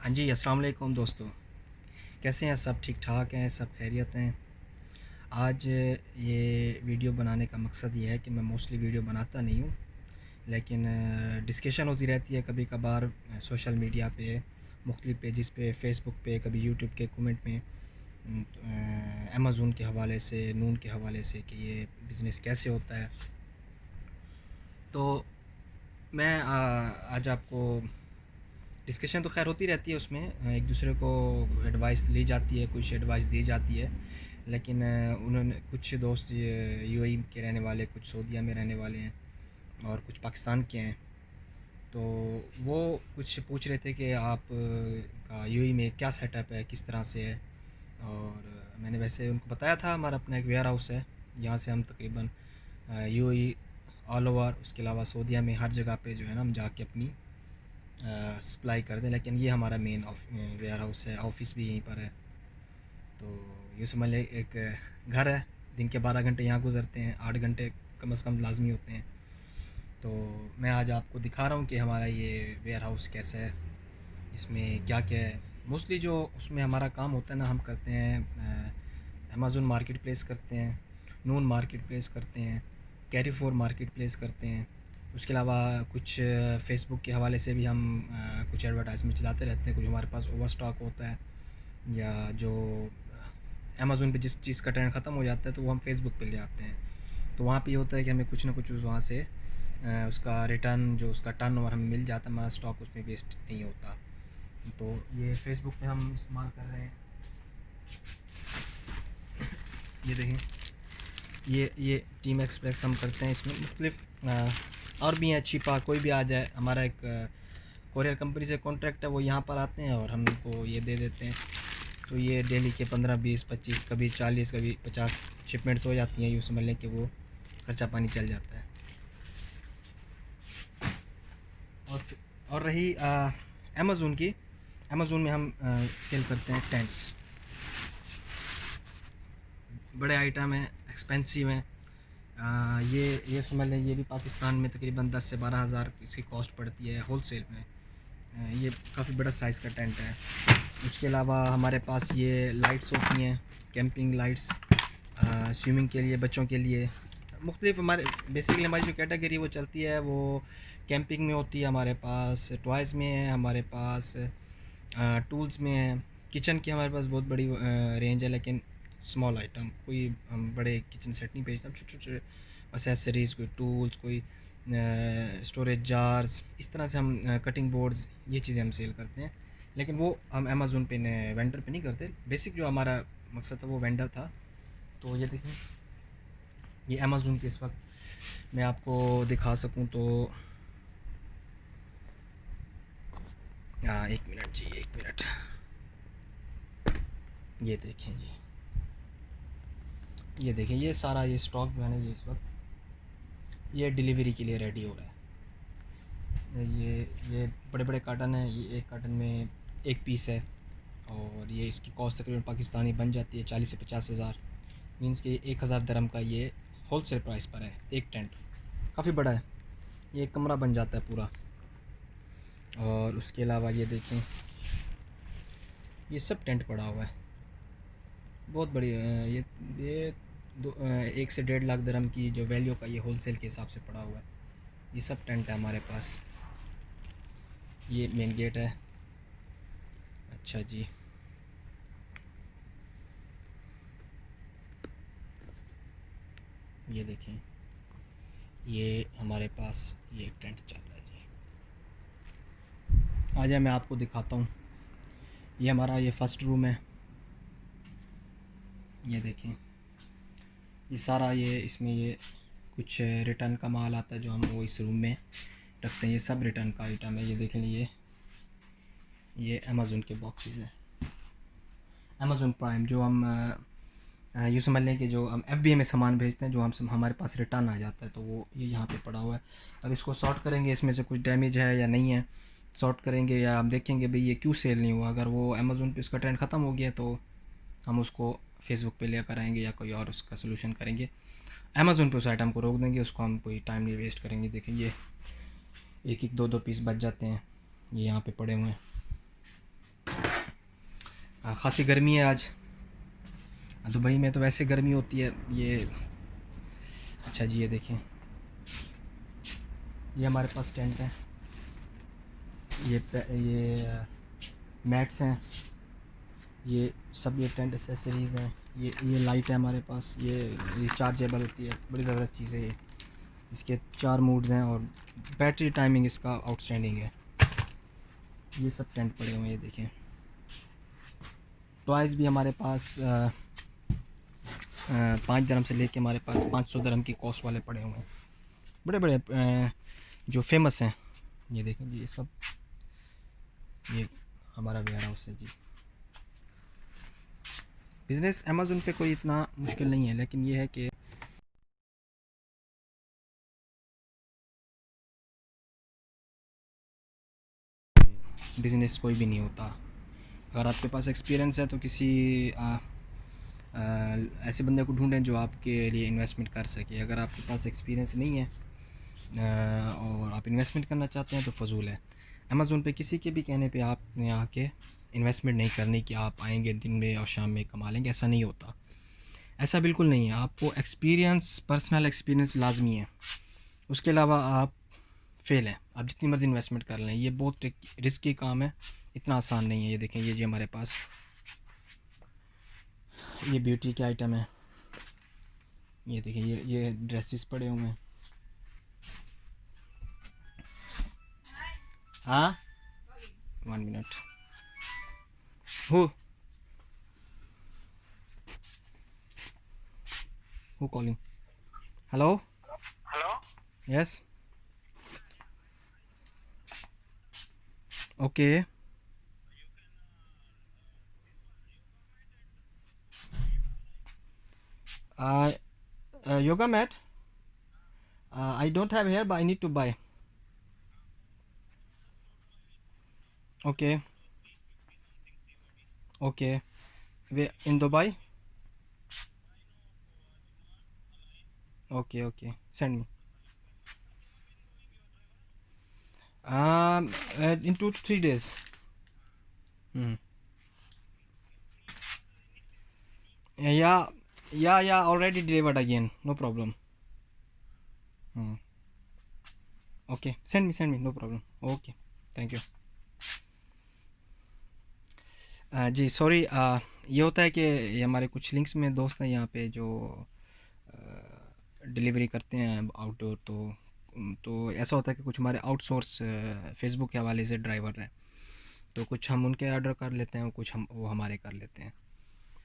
हाँ जी, अस्सलाम वालेकुम दोस्तों। कैसे हैं सब? ठीक ठाक हैं, सब खैरियत हैं। आज ये वीडियो बनाने का मकसद ये है कि मैं मोस्टली वीडियो बनाता नहीं हूँ, लेकिन डिस्कशन होती रहती है कभी कभार सोशल मीडिया पे, मुख्तलिफ़ पेजेस पे, फ़ेसबुक पे, कभी यूट्यूब के कमेंट में अमेज़न के हवाले से, नून के हवाले से कि ये बिज़नेस कैसे होता है। तो मैं आज आपको डिस्कशन तो खैर होती रहती है उसमें, एक दूसरे को एडवाइस ली जाती है, कुछ एडवाइस दी जाती है, लेकिन उन्होंने कुछ दोस्त ये यूएई के रहने वाले, कुछ सऊदीया में रहने वाले हैं और कुछ पाकिस्तान के हैं। तो वो कुछ पूछ रहे थे कि आप का यूएई में क्या सेटअप है, किस तरह से है। और मैंने वैसे उनको बताया था हमारा अपना एक वेयर हाउस है, यहाँ से हम तकरीबन यूएई ऑल ओवर, उसके अलावा सऊदीया में हर जगह पे जो है ना हम जाके अपनी सप्लाई कर दें। लेकिन ये हमारा मेन वेयर हाउस है, ऑफिस भी यहीं पर है। तो यूँ समझ लें एक घर है। दिन के 12 घंटे यहाँ गुजरते हैं, 8 घंटे कम से कम लाजमी होते हैं। तो मैं आज आपको दिखा रहा हूँ कि हमारा ये वेयर हाउस कैसा है, इसमें क्या क्या है। मोस्टली जो उसमें हमारा काम होता है ना, हम करते हैं अमेज़न मार्केट प्लेस करते हैं, नून मार्केट प्लेस करते हैं, कैरीफोर मार्केट प्लेस करते हैं। उसके अलावा कुछ फ़ेसबुक के हवाले से भी हम कुछ एडवर्टाइजमेंट चलाते रहते हैं। कुछ हमारे पास ओवर स्टॉक होता है, या जो अमेज़न पे जिस चीज़ का ट्रेंड ख़त्म हो जाता है तो वो हम फ़ेसबुक पे ले आते हैं। तो वहाँ पे ये होता है कि हमें कुछ ना कुछ वहाँ से उसका रिटर्न, जो उसका टर्नओवर हमें मिल जाता है, हमारा स्टॉक उसमें वेस्ट नहीं होता। तो ये फ़ेसबुक पे हम इस्तेमाल कर रहे हैं। ये देखें, ये टीम एक्सप्रेस हम करते हैं। इसमें मुख्तलिफ और भी हैं, छिपा कोई भी आ जाए। हमारा एक कोरियर कंपनी से कॉन्ट्रैक्ट है, वो यहाँ पर आते हैं और हमको ये दे देते हैं। तो ये डेली के 15, 20, 25, कभी 40, कभी 50 शिपमेंट्स हो जाती हैं। यूँ समझ लें कि वो खर्चा पानी चल जाता है। और रही अमेज़न की, अमेज़न में हम सेल करते हैं टेंट्स। बड़े आइटम हैं, एक्सपेंसिव हैं। ये समझ लें, ये भी पाकिस्तान में तकरीबन 10 से 12 हज़ार इसकी कॉस्ट पड़ती है होल सेल में। ये काफ़ी बड़ा साइज़ का टेंट है। उसके अलावा हमारे पास ये लाइट्स होती हैं, कैंपिंग लाइट्स, स्विमिंग के लिए, बच्चों के लिए। मुख्तलिफ हमारे बेसिकली हमारी जो कैटेगरी वो चलती है, वो कैंपिंग में होती है, हमारे पास टॉयज़ में है, हमारे पास टूल्स में है। किचन की हमारे पास बहुत बड़ी रेंज है, लेकिन स्मॉल आइटम, कोई हम बड़े किचन सेट नहीं बेचते। हम छोटे छोटे एसेसरीज़, कोई टूल्स, कोई स्टोरेज जार्स, इस तरह से हम कटिंग बोर्ड्स, ये चीज़ें हम सेल करते हैं। लेकिन वो हम अमेज़न पे वेंडर पे नहीं करते। बेसिक जो हमारा मकसद था वो वेंडर था। तो ये देखें, ये अमेज़न के इस वक्त मैं आपको दिखा सकूं तो 1 मिनट जी, 1 मिनट। ये देखें जी, ये देखें, ये सारा ये स्टॉक जो है ना, ये इस वक्त ये डिलीवरी के लिए रेडी हो रहा है। ये बड़े बड़े कार्टन हैं। ये एक कार्टन में 1 पीस है, और ये इसकी कॉस्ट तकरीबन पाकिस्तानी बन जाती है 40 से 50 हज़ार। मीन्स कि 1000 दरम का ये होल सेल प्राइस पर है। एक टेंट काफ़ी बड़ा है, ये एक कमरा बन जाता है पूरा। और उसके अलावा ये देखें, ये सब टेंट पड़ा हुआ है, बहुत बढ़िया है। ये 1 से 1.5 लाख दरम की जो वैल्यू का ये होल सेल के हिसाब से पड़ा हुआ है। ये सब टेंट है हमारे पास। ये मेन गेट है। अच्छा जी, ये देखें, ये हमारे पास ये एक टेंट चल रहा है जी। आ जाए मैं आपको दिखाता हूँ। ये हमारा ये फर्स्ट रूम है। ये देखें, ये सारा ये इसमें ये कुछ रिटर्न का माल आता है जो हम वो इस रूम में रखते हैं। ये सब रिटर्न का आइटम है। ये देखें, ये अमेज़न के बॉक्सेस हैं, अमेज़न प्राइम, जो हम यूँ समझ लें कि जो हम FBA में सामान भेजते हैं, जो हमारे पास रिटर्न आ जाता है, तो वो ये यहाँ पे पड़ा हुआ है। अब इसको सॉर्ट करेंगे, इसमें से कुछ डैमेज है या नहीं है, सॉर्ट करेंगे, या हम देखेंगे भाई ये क्यों सेल नहीं हुआ। अगर वो अमेज़न पे उसका ट्रेंड ख़त्म हो गया तो हम उसको फेसबुक पे लेकर आएंगे या कोई और उसका सोल्यूशन करेंगे। अमेज़न पे उस आइटम को रोक देंगे, उसको हम कोई टाइम नहीं वेस्ट करेंगे। देखें, ये एक एक दो दो पीस बच जाते हैं, ये यहाँ पे पड़े हुए हैं। ख़ासी गर्मी है आज। दुबई में तो वैसे गर्मी होती है ये। अच्छा जी, ये देखें, ये हमारे पास टेंट है, ये मैट्स हैं, ये सब ये टेंट एसेसरीज़ हैं, ये लाइट है हमारे पास, ये चार्जेबल होती है, बड़ी ज़बरदस्त चीज़ है ये। इसके 4 मोड्स हैं और बैटरी टाइमिंग इसका आउटस्टैंडिंग है। ये सब टेंट पड़े हुए हैं, ये देखें। टॉयज़ भी हमारे पास 5 दिरहम से लेके हमारे पास 500 दिरहम की कॉस्ट वाले पड़े हुए हैं, बड़े बड़े जो फेमस हैं। ये देखें जी, ये सब ये हमारा वेयर हाउस है जी। बिज़नेस अमेज़न पे कोई इतना मुश्किल नहीं है, लेकिन ये है कि बिज़नेस कोई भी नहीं होता। अगर आपके पास एक्सपीरियंस है तो किसी ऐसे बंदे को ढूंढें जो आपके लिए इन्वेस्टमेंट कर सके। अगर आपके पास एक्सपीरियंस नहीं है और आप इन्वेस्टमेंट करना चाहते हैं तो फ़जूल है। अमेज़न पे किसी के भी कहने पे आपने आके इन्वेस्टमेंट नहीं करनी कि आप आएंगे दिन में और शाम में कमा लेंगे, ऐसा नहीं होता। ऐसा बिल्कुल नहीं है। आपको एक्सपीरियंस, पर्सनल एक्सपीरियंस लाजमी है, उसके अलावा आप फेल हैं। आप जितनी मर्ज़ी इन्वेस्टमेंट कर लें, ये बहुत रिस्की काम है, इतना आसान नहीं है। ये देखें, ये जी हमारे पास ये ब्यूटी के आइटम है। ये देखिए, ये ड्रेसेस पड़े हुए हैं। हाँ, 1 minute. Who calling? Hello. Hello. Yes. Okay. Yoga mat I don't have here, but I need to buy. Okay. Okay. Where in Dubai? Okay, okay. Send me. In 2 to 3 days. Hmm. Yeah, yeah. Already delivered again. No problem. Hmm. Okay. Send me. No problem. Okay. Thank you. जी sorry, ये होता है कि ये हमारे कुछ links में दोस्त हैं यहाँ पे जो डिलीवरी करते हैं आउटडोर। तो ऐसा होता है कि कुछ हमारे आउटसोर्स फेसबुक के हवाले से ड्राइवर हैं, तो कुछ हम उनके ऑर्डर कर लेते हैं और कुछ वो हमारे कर लेते हैं।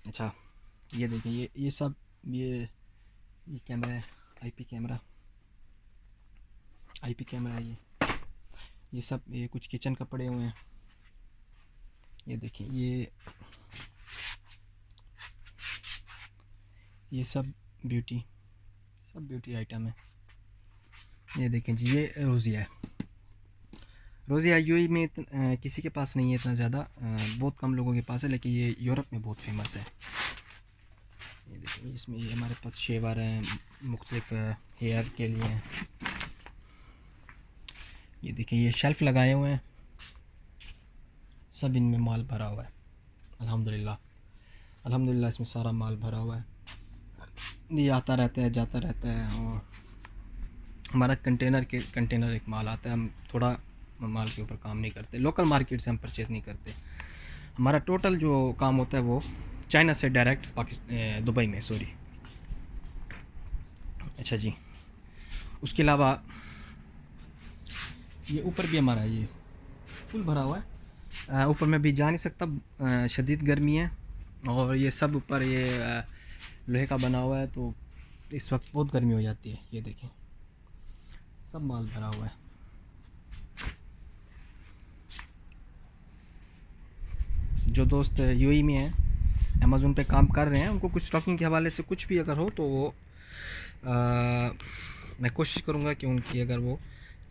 अच्छा, ये देखिए, ये सब ये कैमरा है, आईपी कैमरा है। ये सब ये कुछ किचन का पड़े हुए हैं। ये देखिए, ये सब ब्यूटी आइटम है। ये देखें जी, ये रोज़िया यूएई में किसी के पास नहीं है इतना ज़्यादा, बहुत कम लोगों के पास है, लेकिन ये यूरोप में बहुत फेमस है। ये देखिए, इसमें ये हमारे पास शेवर हैं, मुख्तलिफ हेयर के लिए हैं। ये देखिए, ये शेल्फ़ लगाए हुए हैं, सब इनमें माल भरा हुआ है। अल्हम्दुलिल्लाह इसमें सारा माल भरा हुआ है। ये आता रहता है, जाता रहता है, और हमारा कंटेनर एक माल आता है। हम थोड़ा माल के ऊपर काम नहीं करते, लोकल मार्केट से हम परचेज़ नहीं करते। हमारा टोटल जो काम होता है वो चाइना से डायरेक्ट दुबई में, सॉरी। अच्छा जी, उसके अलावा ये ऊपर भी हमारा ये फुल भरा हुआ है। ऊपर मैं भी जा नहीं सकता, शदीद गर्मी है, और ये सब ऊपर ये लोहे का बना हुआ है, तो इस वक्त बहुत गर्मी हो जाती है। ये देखें, सब माल भरा हुआ है। जो दोस्त यूएई में हैं, अमेज़न पे काम कर रहे हैं, उनको कुछ स्टॉकिंग के हवाले से कुछ भी अगर हो तो वो मैं कोशिश करूँगा कि उनकी, अगर वो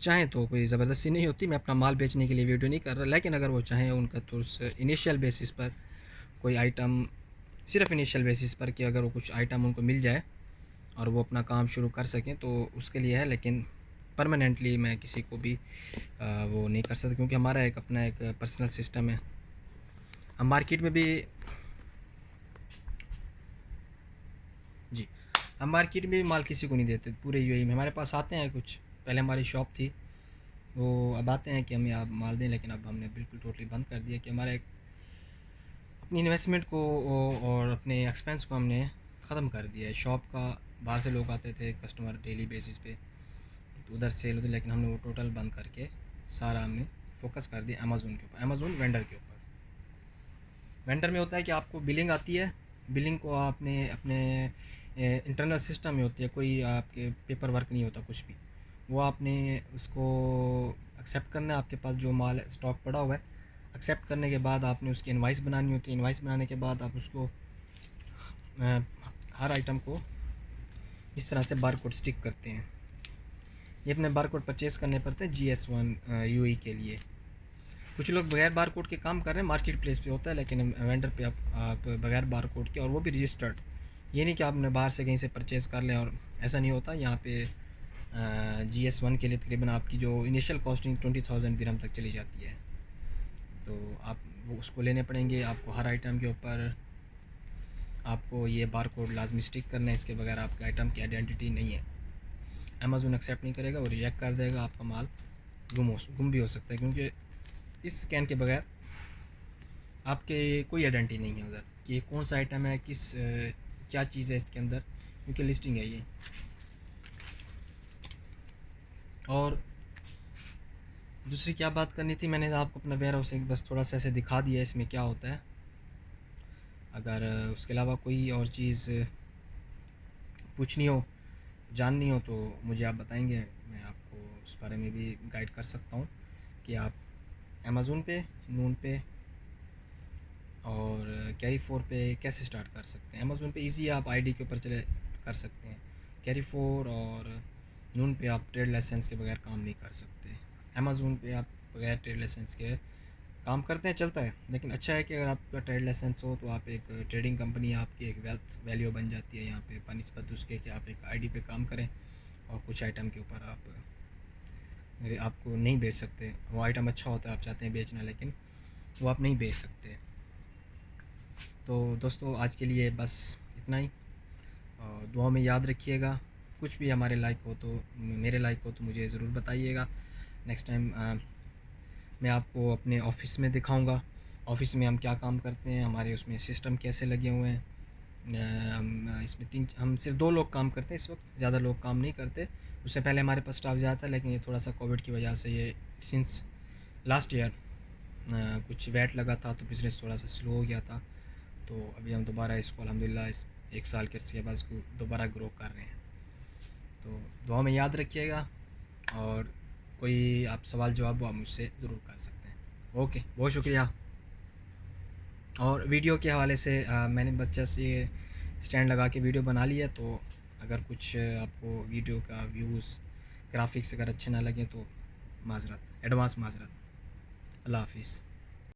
चाहें तो, कोई ज़बरदस्ती नहीं होती, मैं अपना माल बेचने के लिए वीडियो नहीं कर रहा, लेकिन अगर वो चाहें उनका तो इनिशियल बेसिस पर कोई आइटम, सिर्फ इनिशियल बेसिस पर कि अगर वो कुछ आइटम उनको मिल जाए और वो अपना काम शुरू कर सकें तो उसके लिए है। लेकिन परमानेंटली मैं किसी को भी वो नहीं कर सकता, क्योंकि हमारा एक अपना एक पर्सनल सिस्टम है। हम मार्केट में भी जी, हम मार्केट में भी माल किसी को नहीं देते पूरे यूएई में। हमारे पास आते हैं कुछ, पहले हमारी शॉप थी, वो अब आते हैं कि हमें आप माल दें, लेकिन अब हमने बिल्कुल टोटली बंद कर दिया कि हमारे अपनी इन्वेस्टमेंट को और अपने एक्सपेंस को हमने ख़त्म कर दिया है। शॉप का बाहर से लोग आते थे कस्टमर डेली बेसिस पे, तो उधर सेल होती, लेकिन हमने वो टोटल बंद करके सारा हमने फोकस कर दिया अमेज़ोन के ऊपर, अमेज़ोन वेंडर के ऊपर। वेंडर में होता है कि आपको बिलिंग आती है, बिलिंग को आपने अपने इंटरनल सिस्टम में होती है, कोई आपके पेपर वर्क नहीं होता कुछ भी, वो आपने उसको एक्सेप्ट करना है। आपके पास जो माल स्टॉक पड़ा हुआ है, एक्सेप्ट करने के बाद आपने उसकी इनवाइस बनानी होती है। इनवाइस बनाने के बाद आप उसको हर आइटम को इस तरह से बार कोड स्टिक करते हैं। ये अपने बार कोड परचेज़ करने पड़ते हैं GS1 यूई के लिए। कुछ लोग बगैर बार कोड के काम कर रहे हैं, मार्केट प्लेस पे होता है, लेकिन वेंडर पे आप बगैर बार कोड के, और वो भी रजिस्टर्ड। ये नहीं कि आपने बाहर से कहीं से परचेज़ कर लें, और ऐसा नहीं होता। यहाँ पे GS1 के लिए तकरीबन आपकी जो इनिशियल कॉस्टिंग 20,000 दिरहम तक चली जाती है, तो आप वो उसको लेने पड़ेंगे। आपको हर आइटम के ऊपर आपको ये बार कोड लाजमी स्टिक करना है, इसके बगैर आपके आइटम की आइडेंटिटी नहीं है। अमेज़ोन एक्सेप्ट नहीं करेगा, वो रिजेक्ट कर देगा, आपका माल गुम भी हो सकता है, क्योंकि इस स्कैन के बगैर आपके कोई आइडेंटिटी नहीं है उधर कि कौन सा आइटम है, क्या चीज़ है इसके अंदर, क्योंकि लिस्टिंग है ये। और दूसरी क्या बात करनी थी, मैंने आपको अपना वेयर हाउस बस थोड़ा सा ऐसे दिखा दिया है इसमें क्या होता है। अगर उसके अलावा कोई और चीज़ पूछनी हो, जाननी हो, तो मुझे आप बताएंगे, मैं आपको उस बारे में भी गाइड कर सकता हूँ कि आप अमेज़ोन पे, नून पे और कैरी4 पे कैसे स्टार्ट कर सकते हैं। अमेज़ोन पे इजी, आप आईडी के ऊपर चले कर सकते हैं। कैरी4 और नून पे आप ट्रेड लाइसेंस के बगैर काम नहीं कर सकते। अमेज़ोन पे आप बगैर ट्रेड लाइसेंस के काम करते हैं, चलता है, लेकिन अच्छा है कि अगर आपका ट्रेड लाइसेंस हो तो आप एक ट्रेडिंग कंपनी, आपकी एक वेल्थ वैल्यू बन जाती है यहाँ पे बनिस्बत उसके कि आप एक आईडी पे काम करें और कुछ आइटम के ऊपर आप आपको नहीं बेच सकते। वो आइटम अच्छा होता है, आप चाहते हैं बेचना, लेकिन वो आप नहीं बेच सकते। तो दोस्तों आज के लिए बस इतना ही, और दुआ में याद रखिएगा। कुछ भी हमारे लायक हो तो, मेरे लायक हो तो मुझे ज़रूर बताइएगा। नेक्स्ट टाइम मैं आपको अपने ऑफ़िस में दिखाऊंगा, ऑफ़िस में हम क्या काम करते हैं, हमारे उसमें सिस्टम कैसे लगे हुए हैं। इसमें हम सिर्फ 2 लोग काम करते हैं इस वक्त, ज़्यादा लोग काम नहीं करते। उससे पहले हमारे पास स्टाफ ज़्यादा था, लेकिन ये थोड़ा सा कोविड की वजह से ये सिंस लास्ट ईयर कुछ वैट लगा था, तो बिज़नेस थोड़ा सा स्लो हो गया था। तो अभी हम दोबारा इसको अल्हम्दुलिल्लाह इस 1 साल के अरसे के बाद इसको दोबारा ग्रो कर रहे हैं। तो दुआ में याद रखिएगा, और कोई आप सवाल जवाब वो आप मुझसे ज़रूर कर सकते हैं। ओके, बहुत शुक्रिया। और वीडियो के हवाले से मैंने बस जस्ट ये स्टैंड लगा के वीडियो बना लिया, तो अगर कुछ आपको वीडियो का व्यूज़, ग्राफिक्स अगर अच्छे ना लगे तो माज़रत, एडवांस माज़रत। अल्लाह हाफ़िज़।